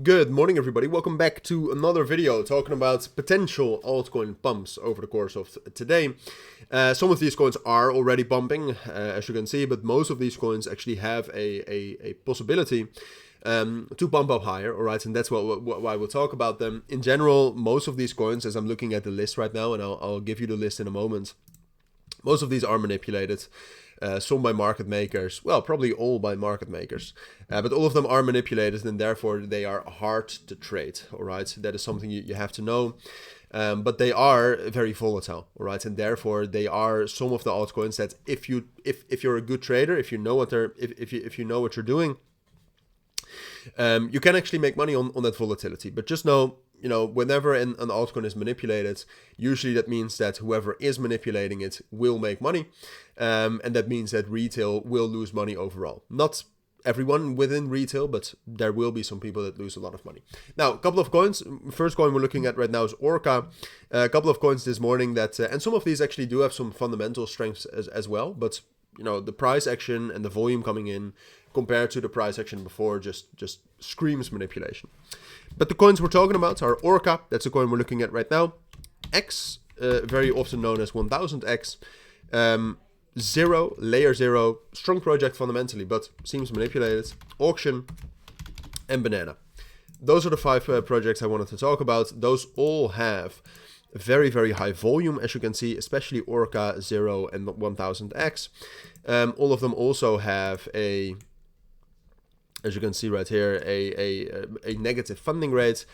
Good morning, everybody. Welcome back to another video talking about potential altcoin pumps over the course of today. Some of these coins are already pumping, as you can see, but most of these coins actually have a possibility to pump up higher, all right? And that's why we'll talk about them. In general, most of these coins, as I'm looking at the list right now, and I'll give you the list in a moment, most of these are manipulated. Some by market makers, well, probably all by market makers, but all of them are manipulated and therefore they are hard to trade, all right? That is something you have to know, but they are very volatile, all right? And therefore they are some of the altcoins that if you're a good trader, if you know what if you know what you're doing, you can actually make money on that volatility. But just know, whenever an altcoin is manipulated, usually that means that whoever is manipulating it will make money. And that means that retail will lose money overall. Not everyone within retail, but there will be some people that lose a lot of money. Now, a couple of coins. First coin we're looking at right now is Orca. A couple of coins this morning that, and some of these actually do have some fundamental strengths as well. But, the price action and the volume coming in compared to the price action before just screams manipulation. But the coins we're talking about are Orca, that's the coin we're looking at right now. X, very often known as 1000X. ZRO, Layer 0, strong project fundamentally, but seems manipulated. Auction, and Banana. Those are the 5 projects I wanted to talk about. Those all have very, very high volume, as you can see, especially Orca, ZRO, and 1000X. All of them also have as you can see right here, a negative funding rate.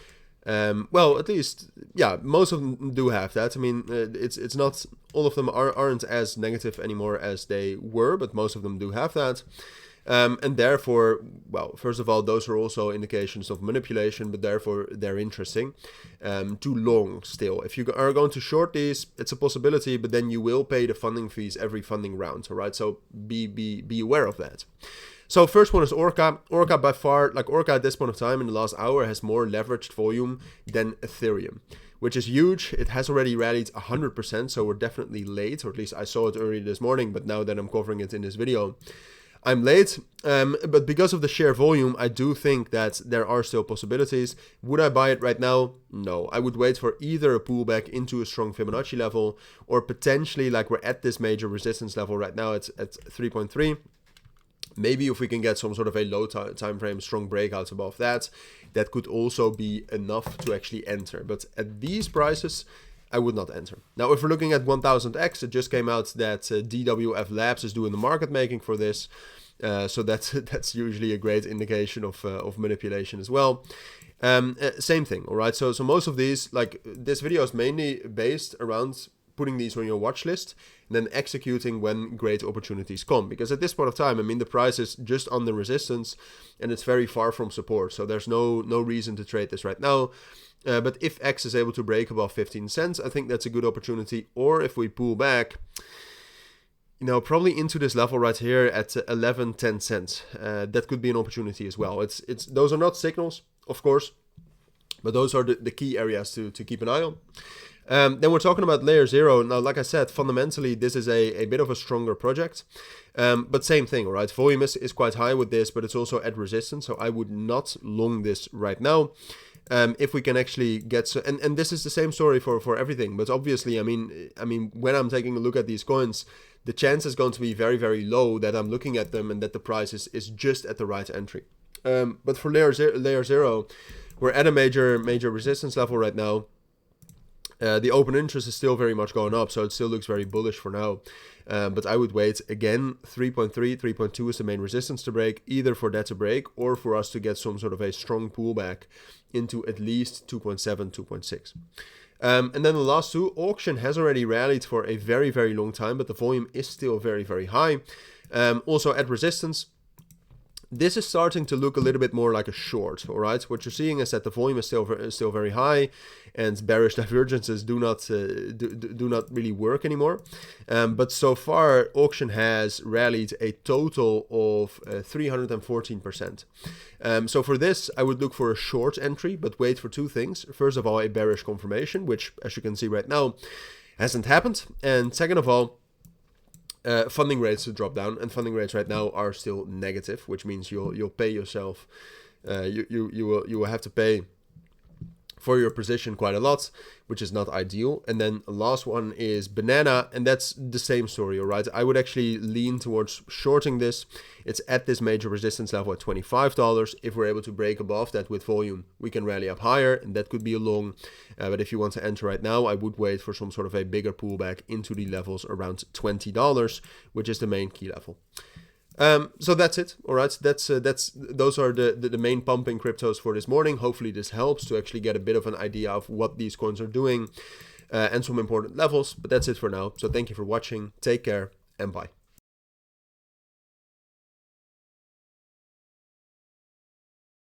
Well, at least, yeah, most of them do have that. I mean, it's not, all of them aren't as negative anymore as they were, but most of them do have that. And therefore, well, first of all, those are also indications of manipulation, but therefore they're interesting. Too long still. If you are going to short these, it's a possibility, but then you will pay the funding fees every funding round, all right? So be aware of that. So first one is Orca. Orca by far, like Orca at this point of time in the last hour has more leveraged volume than Ethereum, which is huge. It has already rallied 100%, so we're definitely late, or at least I saw it early this morning, but now that I'm covering it in this video, I'm late. But because of the sheer volume, I do think that there are still possibilities. Would I buy it right now? No. I would wait for either a pullback into a strong Fibonacci level, or potentially, like we're at this major resistance level right now, it's at 3.3. Maybe if we can get some sort of a low time frame, strong breakouts above that, that could also be enough to actually enter. But at these prices, I would not enter. Now, if we're looking at 1000X, it just came out that DWF Labs is doing the market making for this. So that's usually a great indication of manipulation as well. Same thing, all right? So most of these, like this video is mainly based around putting these on your watch list and then executing when great opportunities come. Because at this point of time, I mean, the price is just under resistance and it's very far from support. So there's no reason to trade this right now. But if X is able to break above 15 cents, I think that's a good opportunity. Or if we pull back, probably into this level right here at 11-10 cents, that could be an opportunity as well. Those are not signals, of course, but those are the key areas to keep an eye on. Then we're talking about Layer 0. Now, like I said, fundamentally, this is a bit of a stronger project. But same thing, all right? Volume is quite high with this, but it's also at resistance. So I would not long this right now. If we can actually get... And this is the same story for everything. But obviously, I mean, when I'm taking a look at these coins, the chance is going to be very, very low that I'm looking at them and that the price is just at the right entry. But for Layer 0, we're at a major resistance level right now. The open interest is still very much going up, so it still looks very bullish for now. But I would wait again. 3.3, 3.2 is the main resistance to break, either for that to break or for us to get some sort of a strong pullback into at least 2.7, 2.6. And then the last two, Auction has already rallied for a very, very long time, but the volume is still very, very high. Also at resistance. This is starting to look a little bit more like a short, all right? What you're seeing is that the volume is still very high, and bearish divergences do not really work anymore. But so far, Auction has rallied a total of 314%. So for this, I would look for a short entry, but wait for two things. First of all, a bearish confirmation, which, as you can see right now, hasn't happened. And second of all, funding rates to drop down, and funding rates right now are still negative, which means you'll pay yourself you will have to pay for your position quite a lot, which is not ideal. And then the last one is banana, and that's the same story, all right? I would actually lean towards shorting this. It's at this major resistance level at $25. If we're able to break above that with volume, we can rally up higher, and that could be a long. But if you want to enter right now, I would wait for some sort of a bigger pullback into the levels around $20, which is the main key level. So that's it. All right. Those are the main pumping cryptos for this morning. Hopefully this helps to actually get a bit of an idea of what these coins are doing and some important levels. But that's it for now. So thank you for watching. Take care and bye.